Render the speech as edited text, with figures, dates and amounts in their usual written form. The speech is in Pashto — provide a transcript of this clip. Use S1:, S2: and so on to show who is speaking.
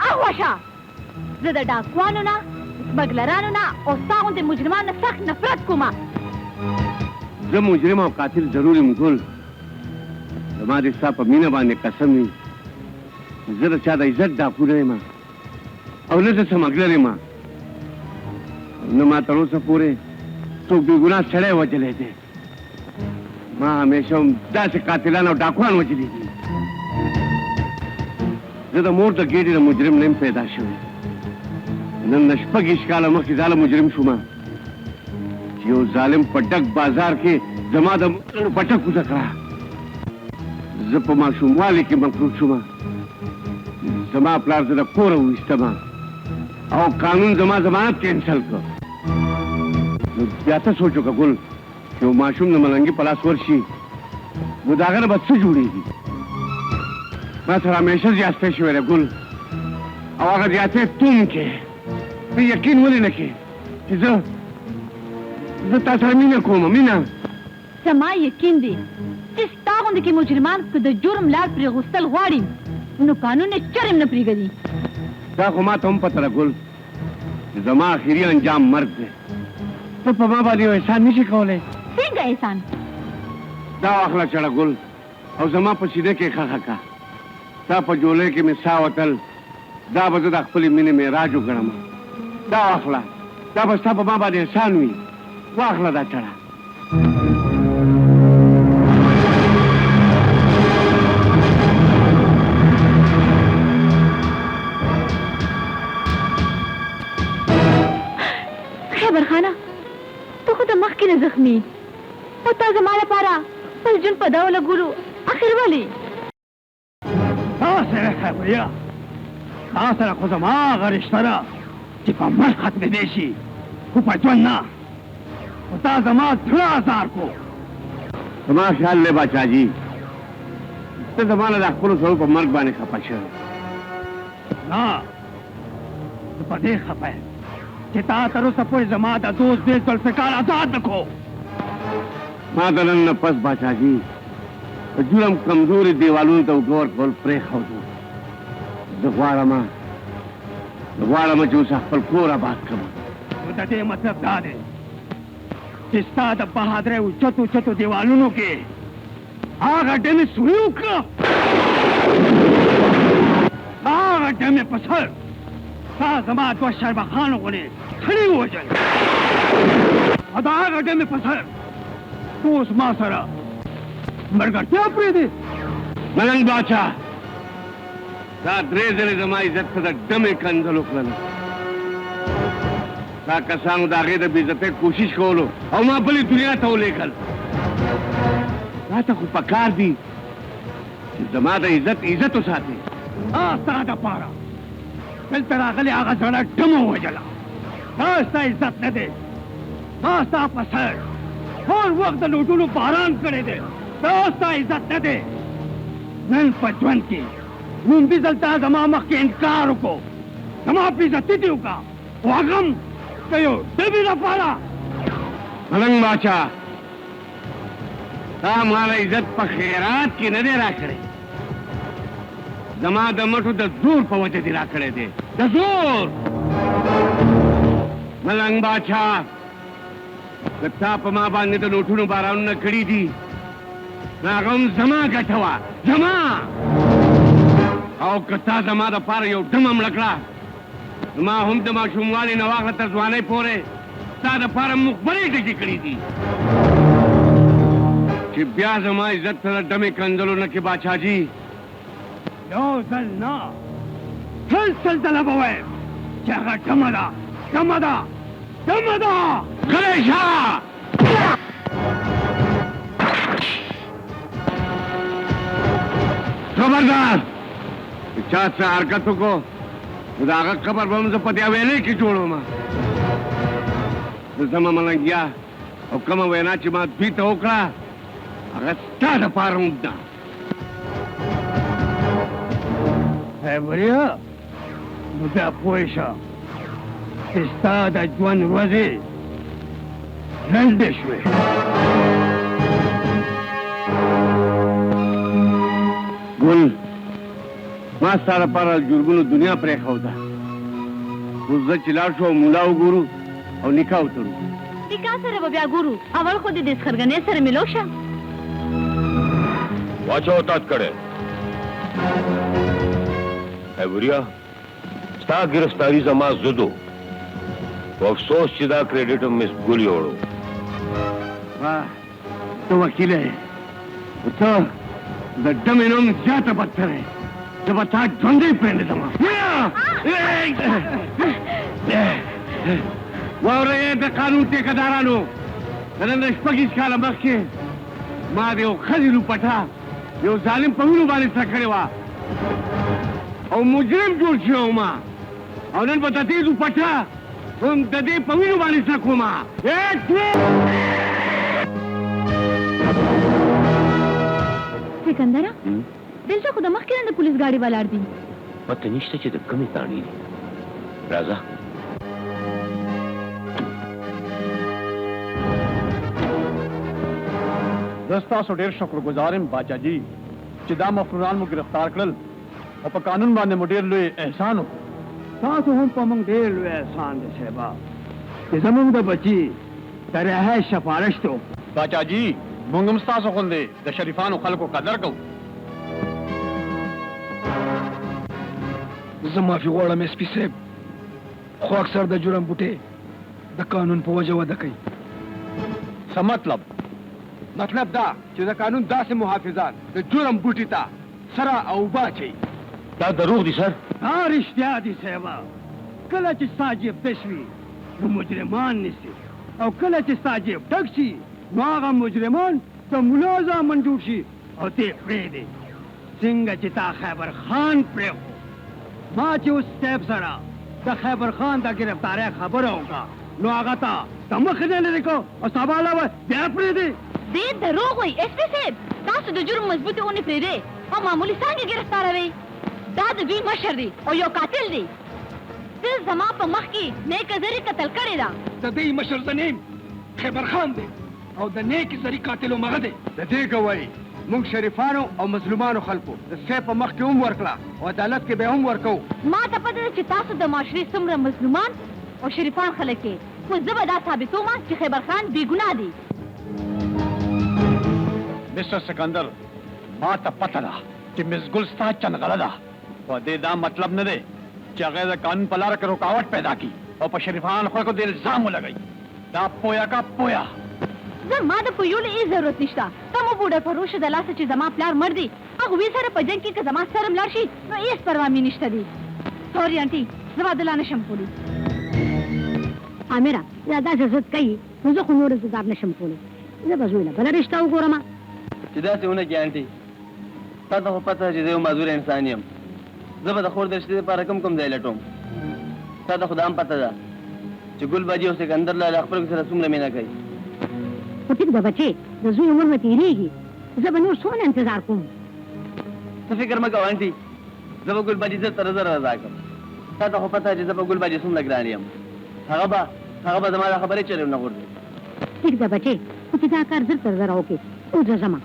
S1: اغوشه زه د ډاکوانو نه سمګلرانو نه او ستا غوندې مجرمانو نه سخت نفرت کومه.
S2: زه مجرم او قاتل ضرور یم ګل، زما د ستا په مینه باندې قسم وي زه د چا د عزت ډاکو نه یم او نه د سمګلر یم، نه ما تر اوسه پورې څوک بې ګناه سړی وژلی دی. ما همیشه هم داسې قاتلان او ډاکوان وژلي دي. زه د مور د ګېډې د مجرم نه یم پیدا شوی. نن نه شپږ کاله مخکې زه مجرم شوم چې یو ظالم په ډک بازار کې زما د بټه کوزه کړه. زه په ماشوموالي کې مفروض شوم، زما پلار زه د کوره وویستم او قانون زما ضمانت کینسل کړ. نو بیا ته سوچ وکړه ګل چې یو ماشوم د ملنګي په لاس ورشي نو د هغه نه به څه جوړېږي. ما سره همیشه زیاتی شوی دی ګل، او هغه زیاتی توم کې ته یقین ولې نه کې چې زه تا سره مینه کوم. مینه
S1: زما یقین دی چې ستا غوندې کې مجرمان که د جرم لار پرې غوستل غواړي نو قانون یې چرم نه پرېږدي.
S2: دا خو ما ته هم پته ده ګل چې زما اخري انجام مرګ دی. ته په ما باندې یو احسان نشي کولی.
S1: څنګه احسان؟
S2: دا واخله چړه ګل او زما په سینه کې ښخه کړه. ستا په جولۍ کې مې ساه وتل، دا به زه د خپلې مینې معراج وګڼم. دا واخله، دا به ستا په ما باندې احسان وي. واخله دا چړه.
S1: خیبرخانه ته خو د مخکې نه زخمي او تا زما لپاره خپل ژوند په داو لګولو اخر ولې؟
S3: تا سره خبريه تا سره خو زما هغه رشته ده چې په مرګ ختمېدی شي خو په ژوند نه. خو تا زما زړه ازار کو.
S2: زما خیال دی باچاجي ته زما نه د خپلو سړو په مرګ باندې خفه شوی.
S3: نه زه په دې خفه یم چې تا تر اوسه پورې زما د دوست بې ذوالفقار آزاد نه کړو.
S2: ما د نن نه پس باچاجي د جرم کمزوري دیوالونو ته اوږه ورکول پرېښودو. زه غواړم چې اوس خپل کور آباد کړم.
S3: نو د دې مطلب دا دی چې ستا د بهادرۍ اوچتو دیوالونو کې هغه ډمې سوري وکړه، هغه ډمې په سر تا زما دوه شربخانو غوندې سړي ووژل او د هغه ډمې په سر ته اوس ما سره ملګرتیا پرېږدې.
S2: ملنګ باچا دا درې ځلې زما عزت ته د ډمې کنځل وکړل. دا کسانو د هغې د بېعزتۍ کوشش کولو او ما بلې دنیا ته ولېږل. دا ته خو پکار دي چې زما د عزت وساتې.
S3: ستا دپاره دلته راغلې هغه زړه ډمه ووژله. دا ستا عزت نه دی، دا ستا په سر ټول وخت د لوټونو باران کړی دی. دا ستا عزت نه دی. نن په ژوند کې لومبي ځل تا زما مخکې انکار وکړو، زما بېعزتي دې وکړه خو هغه هم د یو ډبې لپاره.
S2: ملنګ باچا تا ماله عزت په خیرات کې نه دی راکړی، زما د مټو د زور په وجه دې راکړی دی. د زور ملنګ باچا که تا په ما باندې د لوټونو بارانونه کړي دي نو هغه هم زما ګټه وه، زما. او که تا زما دپاره یو ډمه مړه کړه نو ما هم د ماشوموالي نه واخله تر ځوانۍ پورې ستا دپاره مخبرۍ ډکې کړي دي چې بیا زما عزت سره ډمې کنځلو نه کې باچاجي.
S3: یو ځل نه سل ځله به وایم چې هغه ډمه ده، ډمه ده، ډمه ده.
S2: غلی شه. خبردار چې چا څه حرکت وکړو نو د هغه قبر به هم زه په دې ویلې کې جوړوم. زه ځمه ملنګیا او کومه وینا چې ما دوی ته وکړه هغه ستا دپاره هم ده.
S3: خیبريه نو بیا پوه شه چې ستا د ژوند ورځې لنډې شوې.
S2: ګل ما ستا لپاره جرمونو دنیا پرېښوده. اوس زه چې لاړ شو مولا وګورو او نکاح وتړو.
S1: نکاح سره به بیا ګورو، اول خو دې د سخرګنۍ سره ملو شه.
S4: واچو تات کړه ایوریا ستا ګرفتاری زما زدو افسوس چې دا کریډټ مس ګولې وړو.
S2: واه ته وکیل یې، ته د ډمې نوم زیاته بدتر یې. زه به تا ژوندی پرېږدم. واورئ د قانون ټیکهدارانو، د نن شپږ کاله مخکې ما د یو ښځې لوپټه یو ظالم په وینو باندې سره کړې وه او مجرم جوړ شوی وم، او نن به د دې لوپټه هم د دې په وینو باندې سره کوم.
S1: سکندره دلته خو د مخکې نه د پولیس ګاډي ولاړ دي.
S4: پته نشته چې د کومې تاڼې دي. راځه
S3: زه ستاسو ډېر شکرګزار یم باچا جي چې دا مفروران مو ګرفتار کړل او په قانون باندې مو ډېر لوی احسان وکړ. تاسو هم په موږ ډېر لوی احسان دی صاحبه چې زموږ د بچي د رهایش سفارش ته باچا جي موږ هم ستاسو غوندې د شریفانو خلکو قدر کوو.
S5: زه معافي غواړم ایس پي صاحب، خو اکثر د جرم بوټې د قانون په وجه وده کوي.
S3: څه مطلب؟
S5: مطلب دا چې د قانون داسې محافظان د جرم بوټي ته سره او اوبه اچوي.
S4: دا دروغ دي سر.
S3: دا رښتیا دي صاحبه. کله چې ستا جیب تش وي نو مجرمان نیسي، او کله چې ستا جیب ډک شي نو هغه مجرمان د ملا زامن جوړ شي او ته یې پرېږدې. څنګه چې تا خیبر خان پرېښو، ما چې اوس صاحب سره د خیبر خان د ګرفتارۍ خبره وکړه نو هغه ته د مخې نه لرې کړو او سبا علاوه بیا پرېږدې.
S1: دې دروغ وایي ایس پي صاحب، تاسو د جرم مضبوطې ونې پرېږدئ او معمولي څانګې ګرفتاروئ. دا د دوی مشر دی او یو قاتل دی. ده زما په مخ کې نیکه زري قتل کړې ده.
S5: د دې مشر زنیم خیبر خان دی او د نیکې زري قاتلو مغه دی. د دې ګواهي موږ شریفانو او مظلومانو خلکو د سیف په مخ کې هم ورکړه او عدالت کې به هم ورکو.
S1: ما ته پته ده چې تاسو د معاشرې څومره مظلومان او شریفان خلک یې، خو زه به دا ثابتوم چې خیبر خان بې ګناه دی.
S3: مسټر سکندر، ما ته پته ده چې مس ګل ستا چنغله ده، خو دې دا مطلب نه دی چې هغه د قانون په لاره کې رکاوټ پیدا کړي او په شریفانو خلکو د الزام ولګوي. دا پویا کا پویا.
S1: زه ما د پویولو هېڅ ضرورت نشته. ته مو بوډا فروشه د لاسه چې زما پلار مړ دی، هغوی سره په جنګ کې که زما سر ملاړ شي نو هېڅ پروا مې نشته دی. سوري انټي، زه واده لا نشم کولی.
S6: عامره دا داسې ضد کوي نو زه خو نور انتظار نشم کولی. زه به زوی له بله رشته وګورم.
S7: چې داسې ونه کړې انټي، تا ته خو پته ده چې زه یو معذور انسان یم. زه به د خور د رشتې دپاره کوم ځای لټوم. تا ته خو دا هم پته ده چې ګل باجي او سکندر له خپلو سره څومره مینه کوي.
S6: خو ټیک ده بچې، د زوی عمر به تېرېږي، زه به نور څونه انتظار کوم.
S7: ته فکر مه کوه انټي، زه به ګل باجي زر تر زر رضا کړم. تا ته خو پته ده چې زه به ګل باجي څومره ګران یم. هغه به زما دا خبرې چرې ونه غورځوي.
S6: ټیک ده بچې، خو چې دا کار زر تر زره وکړې اوس زه ځمه.